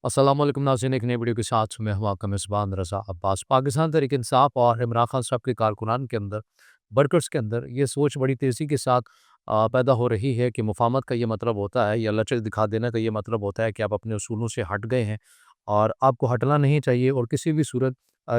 अस्सलाम वालेकुम नाज़रीन, एक नई वीडियो के साथ मैं हूँ आपका मेज़बान रज़ा अब्बास। पाकिस्तान तहरीक इंसाफ और इमरान खान साहब के कारकुनान के अंदर, वर्कर्स के अंदर ये सोच बड़ी तेज़ी के साथ पैदा हो रही है कि मुफ़ाहमत का ये मतलब होता है या लचक दिखा देने का ये मतलब होता है कि आप अपने उसूलों से हट गए हैं और आपको हटना नहीं चाहिए और किसी भी सूरत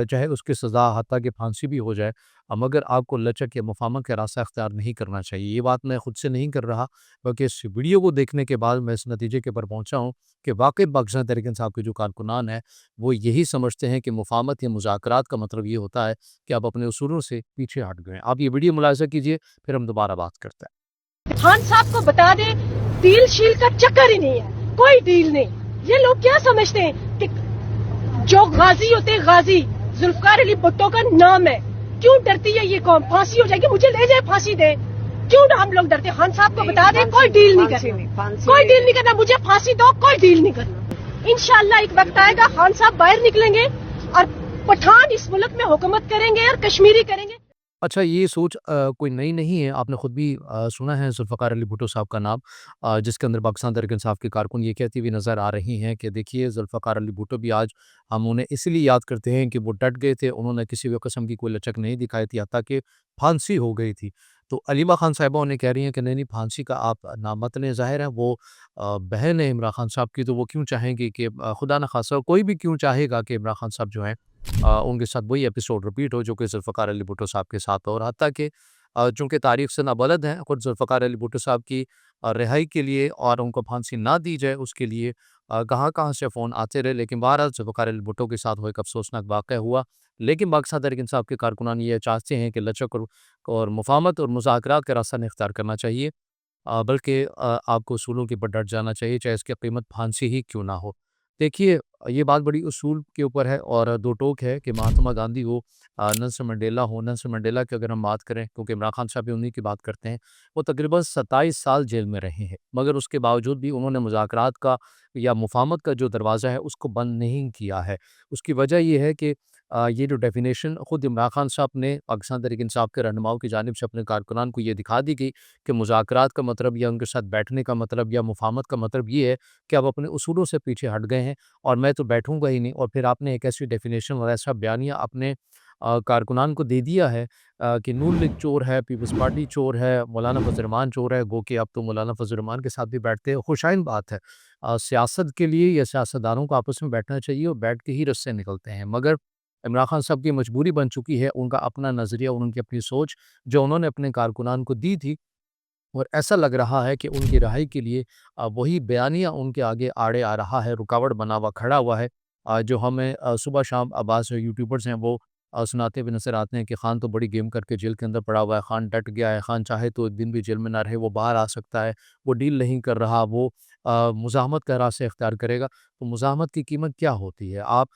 चाहे उसकी सज़ा हत्ता कि फांसी भी हो जाए, मगर आपको लचक या मुफ़ाहमत का रास्ता इख्तियार नहीं करना चाहिए। ये बात मैं खुद से नहीं कर रहा, बल्कि इस वीडियो को देखने के बाद मैं इस नतीजे के ऊपर पहुँचा हूँ कि वाक़ई पाकिस्तान तहरीक इंसाफ के जो कारकुनान हैं, वो यही समझते हैं कि मुफ़ाहमत या मुज़ाकरात का मतलब ये होता है कि आप अपने उसूलों से पीछे हट गए हैं। आप ये वीडियो मुलाहिज़ा कीजिए, फिर हम दोबारा बात करते हैं। खान साहब को बता दे, डील शील का चक्कर ही नहीं है, कोई डील नहीं। ये लोग क्या समझते हैं कि जो गाजी होते हैं, गाजी जुल्फकार अली भुट्टो का नाम है। क्यों डरती है ये कौम? फांसी हो जाएगी, मुझे ले जाए फांसी दे। क्यों ना हम लोग डरते हैं? खान साहब को बता दे, कोई डील नहीं करना, कोई डील नहीं करना, मुझे फांसी दो, कोई डील नहीं करना। इंशाल्लाह एक वक्त आएगा, खान साहब बाहर निकलेंगे और पठान इस मुल्क में हुकूमत करेंगे और कश्मीरी करेंगे। अच्छा, ये सोच कोई नई नहीं है, आपने खुद भी सुना है ज़ुल्फ़िकार अली भुट्टो साहब का नाम, जिसके अंदर पाकिस्तान तहरीक इंसाफ के कारकुन ये कहती हुई नज़र आ रही हैं कि देखिए ज़ुल्फ़िकार अली भुट्टो भी आज हम उन्हें इसलिए याद करते हैं कि वो डट गए थे, उन्होंने किसी भी किस्म की कोई लचक नहीं दिखाई थी, हत्ता कि फांसी हो गई थी। तो अलीमा खान साहिबा उन्हें कह रही हैं कि नहीं, नहीं, फांसी का आप नाम मत लें, ज़ाहिर है वो बहन है इमरान खान साहब की, तो वो क्यों चाहेंगी कि खुदा न खास्ता कोई भी क्यों चाहेगा कि इमरान खान साहब जो हैं उनके साथ वही एपिसोड रिपीट हो जो कि ज़ुल्फ़िकार अली भुट्टो साहब के साथ हो। और हत्ता कि चूँकि तारीख़ से नाबलद हैं, खुद ज़ुल्फ़िकार अली भुट्टो साहब की रिहाई के लिए और उनको फांसी ना दी जाए उसके लिए कहाँ-कहाँ से फ़ोन आते रहे, लेकिन बहरहाल ज़ुल्फ़िकार अली भुट्टो के साथ वो एक अफ़सोसनाक वाक़या हुआ। लेकिन पाकिस्तान तहरीक इंसाफ के कारकुनान ये चाहते हैं कि लचक और मुफ़ाहमत और मुज़ाकरात का रास्ता नहीं इख्तियार करना चाहिए, बल्कि आपको उसूलों के ऊपर डट जाना चाहिए, चाहे इसकी कीमत फांसी ही क्यों ना हो। देखिए, ये बात बड़ी उसूल के ऊपर है और दो टोक है कि महात्मा गांधी हो, नेल्सन मंडेला हो। नेल्सन मंडेला की अगर हम बात करें, क्योंकि इमरान खान साहब भी उन्हीं की बात करते हैं, वो तकरीबन 27 साल जेल में रहे हैं, मगर उसके बावजूद भी उन्होंने मुज़ाकरात का या मुफ़ाहमत का जो दरवाज़ा है उसको बंद नहीं किया है। उसकी वजह ये है कि ये जो डेफिनेशन खुद इमरान खान साहब ने पाकिस्तान तहरीक इंसाफ के रहनुमाओं की जानिब से अपने कारकुनान को ये दिखा दी गई कि मुज़ाकरात का मतलब या उनके साथ बैठने का मतलब या मुफ़ाहमत का मतलब ये है कि आप अपने उसूलों से पीछे हट गए हैं और मैं तो बैठूँगा ही नहीं। और फिर आपने एक ऐसी डेफिनेशन और ऐसा बयानिया अपने कारकुनान को दे दिया है कि नून लीग चोर है, पीपल्स पार्टी चोर है, मौलाना फज़ल रहमान चोर है, गो कि अब तो मौलाना फज़ल रहमान के साथ भी बैठते हैं। खुशाइन बात है। सियासत के लिए या सियासतदानों को आपस में बैठना चाहिए और बैठ के ही रस्से निकलते हैं। मगर इमरान खान साहब की मजबूरी बन चुकी है, उनका अपना नज़रिया और उनकी अपनी सोच जो उन्होंने अपने कारकुनान को दी थी, और ऐसा लग रहा है कि उनकी रिहाई के लिए वही बयानिया उनके आगे आड़े आ रहा है, रुकावट बना हुआ खड़ा हुआ है, जो हमें सुबह शाम अब्बास जो यूट्यूबर्स हैं वो सुनाते हुए नज़र आते हैं कि खान तो बड़ी गेम करके जेल के अंदर पड़ा हुआ है, खान डट गया है, खान चाहे तो एक दिन भी जेल में ना रहे, वो बाहर आ सकता है, वो डील नहीं कर रहा, वो मुज़ाहमत का रास्ता इख्तियार करेगा। तो मुज़ाहमत की कीमत क्या होती है? आप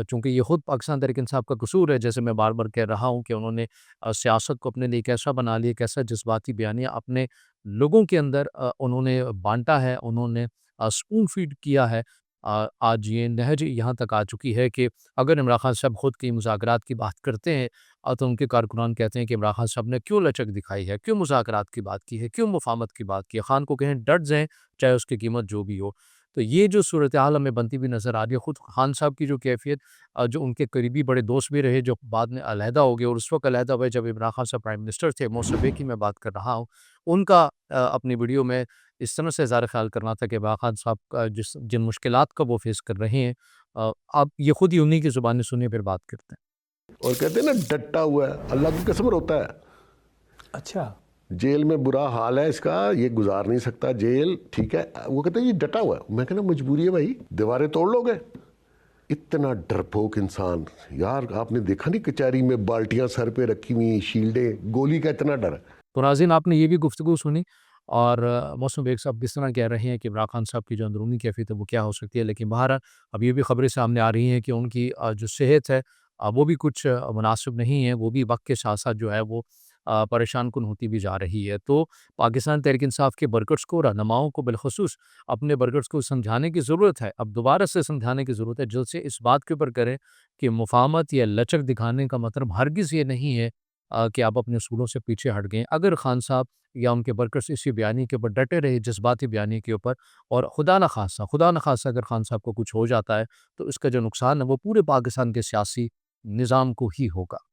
चूँकि ये खुद पाकिस्तान तहरीक इंसाफ का कसूर है, जैसे मैं बार-बार कह रहा हूँ कि उन्होंने सियासत को अपने लिए कैसा बना लिया, कैसा जज़्बाती बयानिया अपने लोगों के अंदर उन्होंने बाँटा है, उन्होंने स्पून फीड किया है। आज ये नहज यहाँ तक आ चुकी है कि अगर इमरान खान साहब खुद की मुज़ाकरात की बात करते हैं, तो उनके कारकुनान कहते हैं कि इमरान खान साहब ने क्यों लचक दिखाई है, क्यों मुज़ाकरात की बात की है, क्यों मुफ़ाहमत की बात की है, खान को कहें डट जाएँ, चाहे उसकी कीमत जो भी हो। तो ये जो सूरत-ए-हाल हमें बनती हुई नज़र आ रही है, खुद खान साहब की जो कैफ़ियत, जो उनके करीबी बड़े दोस्त भी रहे, जो बाद में अलहदा हो गए और उस वक़्त अलहदा हुए जब इमरान खान साहब प्राइम मिनिस्टर थे, मोसब्बे की मैं बात कर रहा हूँ, उनका अपनी वीडियो में इस तरह से इज़हार ख़्याल करना था कि इमरान खान साहब का जिन मुश्किलात का वो फ़ेस कर रहे हैं, आप ये खुद ही उन्हीं की ज़ुबानी सुनिए, फिर बात करते हैं। और कहते हैं ना, डटा हुआ है, अल्लाह की कसम रोता है। अच्छा। जेल में बुरा हाल है इसका, ये गुजार नहीं सकता जेल, ठीक है। वो कहते हैं ये डटा हुआ है। मैं कहना मजबूरी है भाई, दीवारें तोड़ लोगे? इतना डरपोक इंसान यार, आपने देखा नहीं कचहरी में बाल्टियां सर पे रखी हुई, शील्डें, गोली का इतना डर है। तो नाज़रीन, आपने ये भी गुफ्तगू सुनी और मौसम बेग साहब किस तरह कह रहे हैं कि इमरान खान साहब की जो अंदरूनी कैफ़ियत है वो क्या हो सकती है। लेकिन बहरहाल अब ये भी खबरें सामने आ रही हैं कि उनकी जो सेहत है वो भी कुछ मुनासिब नहीं है, वो भी वक़्त के साथ-साथ जो है वो परेशान कुन होती भी जा रही है। तो पाकिस्तान तहरीक इंसाफ के वर्कर्स को, रहनुमाओं को बिलख़ुसूस अपने वर्कर्स को समझाने की ज़रूरत है। अब दोबारा से समझाने की ज़रूरत है, जल्द से इस बात के ऊपर करें कि मुफ़ाहमत या लचक दिखाने का मतलब हरगिज़ ये नहीं है کہ آپ اپنے اصولوں سے پیچھے ہٹ گئے. اگر خان صاحب یا ان کے ورکرز اسی بیانیے کے اوپر ڈٹے رہے، جذباتی بیانیے کے اوپر، اور خدا نخواستہ اگر خان صاحب کو کچھ ہو جاتا ہے تو اس کا جو نقصان ہے وہ پورے پاکستان کے سیاسی نظام کو ہی ہوگا.